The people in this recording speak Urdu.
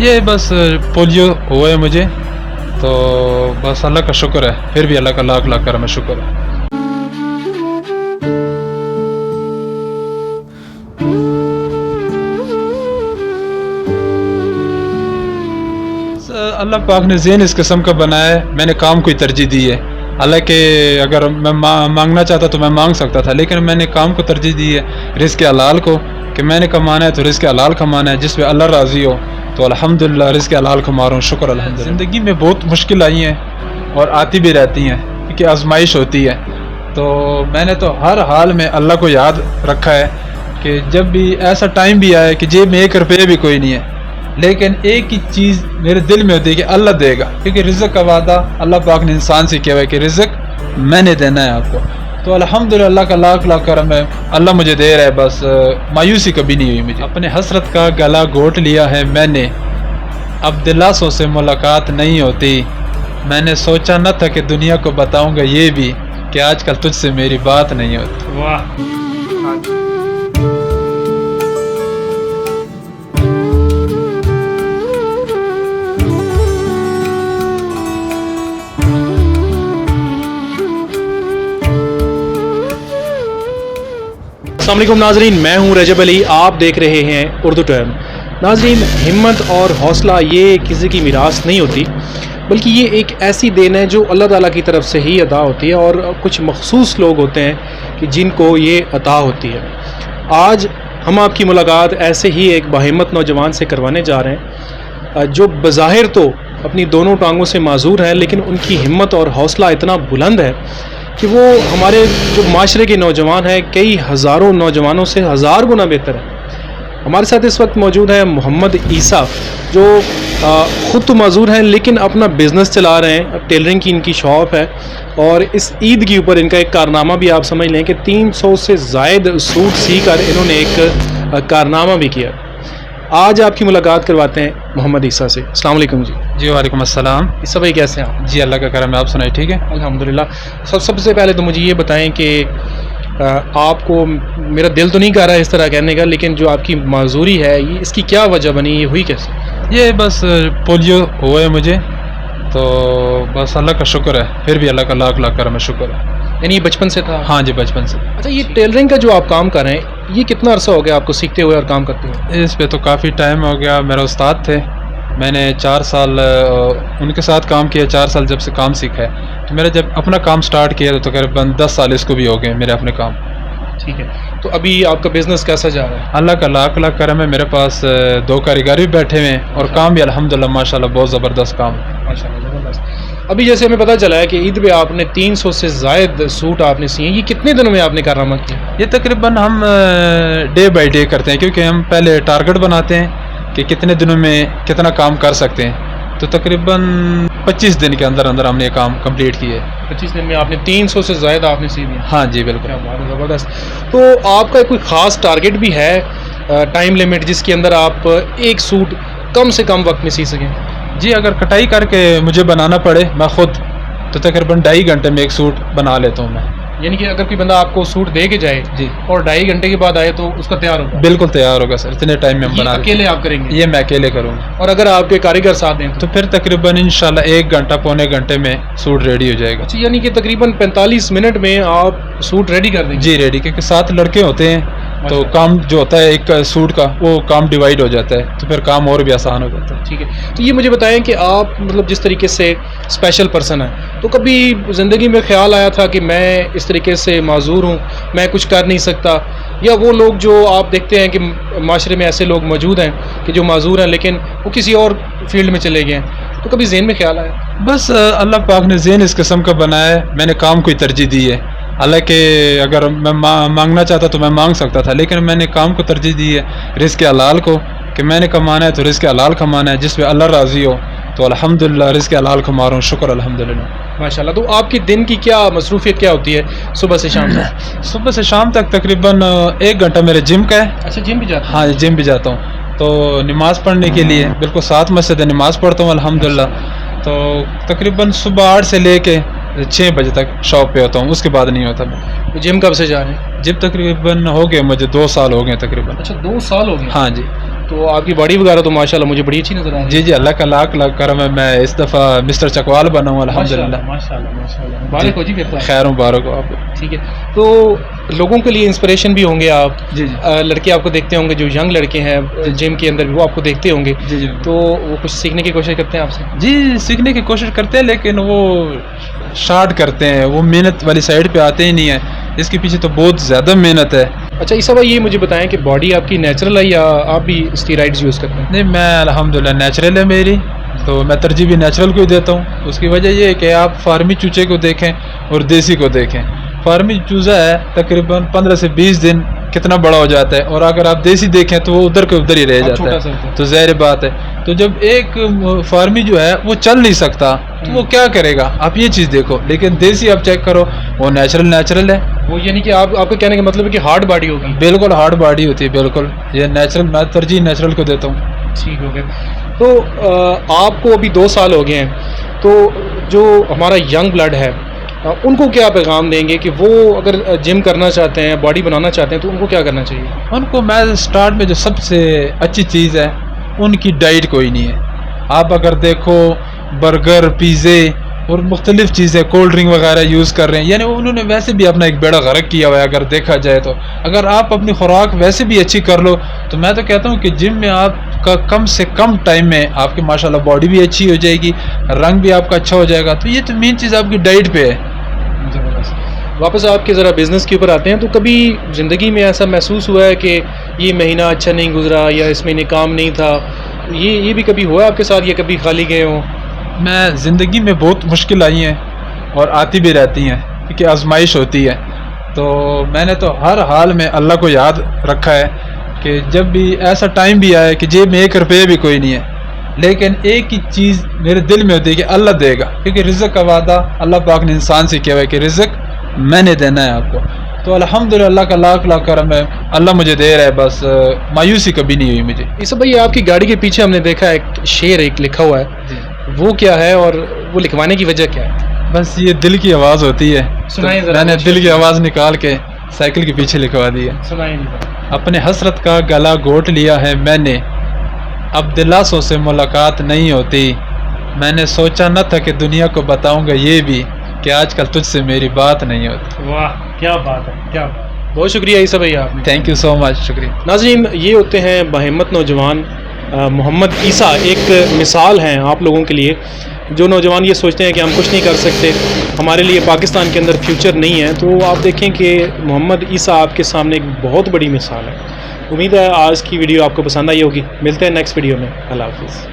یہ بس پولیو ہوا ہے مجھے، تو بس اللہ کا شکر ہے، پھر بھی اللہ کا لاکھ لاکھ کرم شکر ہے۔ اللہ پاک نے ذہن اس قسم کا بنایا ہے، میں نے کام کو ہی ترجیح دی ہے۔ حالانکہ اگر میں مانگنا چاہتا تو میں مانگ سکتا تھا، لیکن میں نے کام کو ترجیح دی ہے، رزق حلال کو، کہ میں نے کمانا ہے تو رزق حلال کمانا ہے، جس پہ اللہ راضی ہو تو الحمدللہ رزق حلال کما رہا ہوں، شکر الحمدللہ۔ زندگی میں بہت مشکل آئی ہیں اور آتی بھی رہتی ہیں، کیونکہ آزمائش ہوتی ہے، تو میں نے تو ہر حال میں اللہ کو یاد رکھا ہے کہ جب بھی ایسا ٹائم بھی آئے کہ جیب میں 1 روپیہ بھی کوئی نہیں ہے، لیکن ایک ہی چیز میرے دل میں ہوتی ہے کہ اللہ دے گا، کیونکہ رزق کا وعدہ اللہ پاک نے انسان سے کیا ہوا ہے کہ رزق میں نے دینا ہے آپ کو، تو الحمدللہ اللہ کا لاکھ لاکھ کرم ہے، اللہ مجھے دے رہا ہے، بس مایوسی کبھی نہیں ہوئی مجھے۔ اپنے حسرت کا گلا گھونٹ لیا ہے میں نے، اب دلاسوں سے ملاقات نہیں ہوتی، میں نے سوچا نہ تھا کہ دنیا کو بتاؤں گا یہ بھی کہ آج کل تجھ سے میری بات نہیں ہوتی۔ واہ، السلام علیکم ناظرین، میں ہوں رجب علی، آپ دیکھ رہے ہیں اردو ٹائم۔ ناظرین، ہمت اور حوصلہ یہ کسی کی میراث نہیں ہوتی، بلکہ یہ ایک ایسی دین ہے جو اللہ تعالیٰ کی طرف سے ہی عطا ہوتی ہے، اور کچھ مخصوص لوگ ہوتے ہیں کہ جن کو یہ عطا ہوتی ہے۔ آج ہم آپ کی ملاقات ایسے ہی ایک باہمت نوجوان سے کروانے جا رہے ہیں جو بظاہر تو اپنی دونوں ٹانگوں سے معذور ہیں، لیکن ان کی ہمت اور حوصلہ اتنا بلند ہے کہ وہ ہمارے جو معاشرے کے نوجوان ہیں، کئی ہزاروں نوجوانوں سے 1000 گنا بہتر ہے۔ ہمارے ساتھ اس وقت موجود ہیں محمد عیسیٰ، جو خود تو معذور ہیں لیکن اپنا بزنس چلا رہے ہیں، ٹیلرنگ کی ان کی شاپ ہے، اور اس عید کے اوپر ان کا ایک کارنامہ بھی آپ سمجھ لیں کہ 300 سے زائد سوٹ سی کر انہوں نے ایک کارنامہ بھی کیا۔ آج آپ کی ملاقات کرواتے ہیں محمد عیسیٰ سے۔ السلام علیکم جی۔ جی وعلیکم السلام۔ عیسیٰ بھائی کیسے ہیں آپ؟ جی اللہ کا کرم ہے، آپ سنائیں ٹھیک ہے؟ الحمدللہ۔ سب سے پہلے تو مجھے یہ بتائیں کہ آپ کو، میرا دل تو نہیں کر رہا ہے اس طرح کہنے کا، لیکن جو آپ کی معذوری ہے یہ اس کی کیا وجہ بنی، یہ ہوئی کیسے؟ یہ بس پولیو ہوا ہے مجھے، تو بس اللہ کا شکر ہے، پھر بھی اللہ کا لاکھ لاکھ کرم شکر ہے۔ یعنی یہ بچپن سے تھا؟ ہاں جی بچپن سے۔ اچھا، یہ ٹیلرنگ کا جو آپ کام کر رہے ہیں یہ کتنا عرصہ ہو گیا آپ کو سیکھتے ہوئے اور کام کرتے ہوئے؟ اس پہ تو کافی ٹائم ہو گیا، میرا استاد تھے، میں نے 4 سال ان کے ساتھ کام کیا، 4 سال جب سے کام سیکھا ہے، تو میرا جب اپنا کام سٹارٹ کیا تو تقریباً 10 سال اس کو بھی ہو گئے میرے اپنے کام۔ ٹھیک ہے، تو ابھی آپ کا بزنس کیسا جا رہا ہے؟ اللہ کا لاکھ لاکھ کرم ہے، میرے پاس 2 کاریگر بھی بیٹھے ہوئے ہیں، اور کام بھی الحمدللہ ماشاءاللہ بہت زبردست کام ہے۔ ماشاءاللہ زبردست۔ ابھی جیسے ہمیں پتہ چلا ہے کہ عید پہ آپ نے 300 سے زائد سوٹ آپ نے سیے، یہ کتنے دنوں میں آپ نے کارنامہ کیا؟ یہ تقریباً ہم ڈے بائی ڈے کرتے ہیں، کیونکہ ہم پہلے ٹارگٹ بناتے ہیں کہ کتنے دنوں میں کتنا کام کر سکتے ہیں، تو تقریباً 25 دن کے اندر اندر ہم نے یہ کام کمپلیٹ کیے۔ 25 دن میں آپ نے 300 سے زائد آپ نے سی دیا؟ ہاں جی بالکل۔ کیا بات ہے، زبردست۔ تو آپ کا کوئی خاص ٹارگٹ بھی ہے، ٹائم لمٹ، جس کے اندر آپ ایک سوٹ کم سے کم وقت میں سی سکیں؟ جی اگر کٹائی کر کے مجھے بنانا پڑے میں خود، تو تقریباً 2.5 گھنٹے میں ایک سوٹ بنا لیتا ہوں میں۔ یعنی کہ اگر کوئی بندہ آپ کو سوٹ دے کے جائے جی اور 2.5 گھنٹے کے بعد آئے تو اس کا تیار ہوگا؟ بالکل تیار ہوگا سر، اتنے ٹائم میں ہم بنا یہ اکیلے آپ کریں گے؟ یہ میں اکیلے کروں گا، اور اگر آپ کے کاریگر ساتھ دیں تو پھر تقریباً انشاءاللہ 1 گھنٹہ پونے گھنٹے میں سوٹ ریڈی ہو جائے گا۔ اچھا، یعنی کہ تقریباً 45 منٹ میں آپ سوٹ ریڈی کر دیں گے؟ جی ریڈی، کیونکہ 7 لڑکے ہوتے ہیں تو کام جو ہوتا ہے ایک سوٹ کا وہ کام ڈیوائڈ ہو جاتا ہے، تو پھر کام اور بھی آسان ہو جاتا ہے۔ ٹھیک ہے، تو یہ مجھے بتائیں کہ آپ مطلب جس طریقے سے اسپیشل پرسن ہیں، تو کبھی زندگی میں خیال آیا تھا کہ میں اس طریقے سے معذور ہوں، میں کچھ کر نہیں سکتا، یا وہ لوگ جو آپ دیکھتے ہیں کہ معاشرے میں ایسے لوگ موجود ہیں کہ جو معذور ہیں لیکن وہ کسی اور فیلڈ میں چلے گئے ہیں، تو کبھی ذہن میں خیال آیا؟ بس اللہ پاک نے ذہن اس قسم کا بنایا ہے، میں نے کام کو ہی ترجیح دی ہے، حالانکہ اگر میں مانگنا چاہتا تو میں مانگ سکتا تھا، لیکن میں نے کام کو ترجیح دی ہے، رزق حلال کو، کہ میں نے کمانا ہے تو رزق حلال کمانا ہے، جس پہ اللہ راضی ہو تو الحمدللہ رزق حلال کما رہا ہوں، شکر الحمدللہ۔ ماشاءاللہ۔ تو آپ کی دن کی کیا مصروفیت کیا ہوتی ہے صبح سے شام تک؟ صبح سے شام تک تقریباً 1 گھنٹہ میرے جم کا ہے۔ اچھا، جم بھی جاتے ہیں؟ ہاں جم بھی جاتا ہوں، تو نماز پڑھنے کے لیے بالکل ساتھ مسجد ہے، نماز پڑھتا ہوں الحمدللہ، تو تقریباً صبح 8 سے لے کے 6 بجے تک شاپ پہ ہوتا ہوں، اس کے بعد نہیں ہوتا میں۔ جم کب سے جا رہے ہیں؟ جم تقریباً ہو گئے مجھے 2 سال ہو گئے تقریباً۔ اچھا، 2 سال ہو گئے؟ ہاں جی۔ تو آپ کی باڈی وغیرہ تو ماشاءاللہ مجھے بڑی اچھی نظر آ رہی ہے. جی جی اللہ کا لاکھ لاکھ کرم ہے. میں اس دفعہ مسٹر چکوال بنا ہوں الحمدللہ. ماشاءاللہ مبارک ہو جی. پھر خیر مبارک ہو آپ کو. ٹھیک ہے. تو لوگوں کے لیے انسپریشن بھی ہوں گے آپ. جی جی. لڑکے آپ کو دیکھتے ہوں گے جو ینگ لڑکے ہیں جم کے اندر بھی وہ آپ کو دیکھتے ہوں گے. جی جی. تو وہ کچھ سیکھنے کی کوشش کرتے ہیں آپ سے؟ جی سیکھنے کی کوشش کرتے ہیں لیکن وہ شارٹ کرتے ہیں, وہ محنت والی سائڈ پہ آتے ہی نہیں ہیں. اس کے پیچھے تو بہت زیادہ محنت ہے. اچھا عیسیٰ بھائی یہ مجھے بتائیں کہ باڈی آپ کی نیچرل ہے یا آپ بھی اسٹیرائڈز یوز کرتے ہیں؟ نہیں میں الحمدللہ نیچرل ہے میری, تو میں ترجیح بھی نیچرل کو ہی دیتا ہوں. اس کی وجہ یہ ہے کہ آپ فارمی چوچے کو دیکھیں اور دیسی کو دیکھیں. فارمی چوزا ہے تقریباً 15 سے 20 دن کتنا بڑا ہو جاتا ہے, اور اگر آپ دیسی دیکھیں تو وہ ادھر کے ادھر ہی رہ جاتا ہے. تو ظاہر بات ہے, تو جب ایک فارمی جو ہے وہ چل نہیں سکتا تو وہ کیا کرے گا, آپ یہ چیز دیکھو. لیکن دیسی آپ چیک کرو وہ نیچرل ہے. وہ یعنی کہ آپ کا کہنے کا مطلب ہے کہ ہارڈ باڈی ہوگی؟ بالکل ہارڈ باڈی ہوتی ہے بالکل. یہ نیچرل میں ترجیح نیچرل کو دیتا ہوں. ٹھیک ہو گیا. تو آپ کو ابھی 2 سال ہو گئے ہیں, تو جو ہمارا ینگ بلڈ ہے ان کو کیا پیغام دیں گے کہ وہ اگر جم کرنا چاہتے ہیں باڈی بنانا چاہتے ہیں تو ان کو کیا کرنا چاہیے؟ ان کو میں اسٹارٹ میں جو سب سے اچھی چیز ہے ان کی ڈائٹ کوئی نہیں ہے. آپ اگر دیکھو برگر پیزے اور مختلف چیزیں کولڈ ڈرنک وغیرہ یوز کر رہے ہیں, یعنی انہوں نے ویسے بھی اپنا ایک بیڑا غرق کیا ہوا ہے اگر دیکھا جائے تو. اگر آپ اپنی خوراک ویسے بھی اچھی کر لو تو میں تو کہتا ہوں کہ جم میں آپ کا کم سے کم ٹائم میں آپ کی ماشاءاللہ باڈی بھی اچھی ہو جائے گی, رنگ بھی آپ کا اچھا ہو جائے گا. تو یہ تو مین چیز آپ کی ڈائٹ پہ ہے. واپس آپ کے ذرا بزنس کے اوپر آتے ہیں, تو کبھی زندگی میں ایسا محسوس ہوا ہے کہ یہ مہینہ اچھا نہیں گزرا یا اس مہینے کام نہیں تھا, یہ بھی کبھی ہوا ہے آپ کے ساتھ یا کبھی خالی گئے ہوں؟ میں زندگی میں بہت مشکل آئی ہیں اور آتی بھی رہتی ہیں کیونکہ آزمائش ہوتی ہے. تو میں نے تو ہر حال میں اللہ کو یاد رکھا ہے کہ جب بھی ایسا ٹائم بھی آئے کہ جیب میں 1 روپیہ بھی کوئی نہیں ہے, لیکن ایک ہی چیز میرے دل میں ہوتی ہے کہ اللہ دے گا, کیونکہ رزق کا وعدہ اللہ پاک نے انسان سے کیا ہوا ہے کہ رزق میں نے دینا ہے آپ کو. تو الحمدللہ اللہ کا لاکھ لاکھ کرم ہے, اللہ مجھے دے رہا ہے, بس مایوسی کبھی نہیں ہوئی مجھے. عیسیٰ بھائی آپ کی گاڑی کے پیچھے ہم نے دیکھا ایک شعر ایک لکھا ہوا ہے, وہ کیا ہے اور وہ لکھوانے کی وجہ کیا ہے؟ بس یہ دل کی آواز ہوتی ہے, میں نے دل کی آواز نکال کے سائیکل کے پیچھے لکھوا دی ہے. اپنے حسرت کا گلا گھونٹ لیا ہے میں نے, اب دلاسوں سے ملاقات نہیں ہوتی. میں نے سوچا نہ تھا کہ دنیا کو بتاؤں گا یہ بھی کہ آج کل تجھ سے میری بات نہیں ہوتی. واہ کیا بات ہے, کیا بہت شکریہ عیسیٰ بھائی آپ نے. تھینک یو سو مچ, شکریہ. ناظرین یہ ہوتے ہیں باہمت نوجوان. محمد عیسیٰ ایک مثال ہیں آپ لوگوں کے لیے. جو نوجوان یہ سوچتے ہیں کہ ہم کچھ نہیں کر سکتے, ہمارے لیے پاکستان کے اندر فیوچر نہیں ہے, تو آپ دیکھیں کہ محمد عیسیٰ آپ کے سامنے ایک بہت بڑی مثال ہے. امید ہے آج کی ویڈیو آپ کو پسند آئی ہوگی. ملتے ہیں نیکسٹ ویڈیو میں. اللہ حافظ.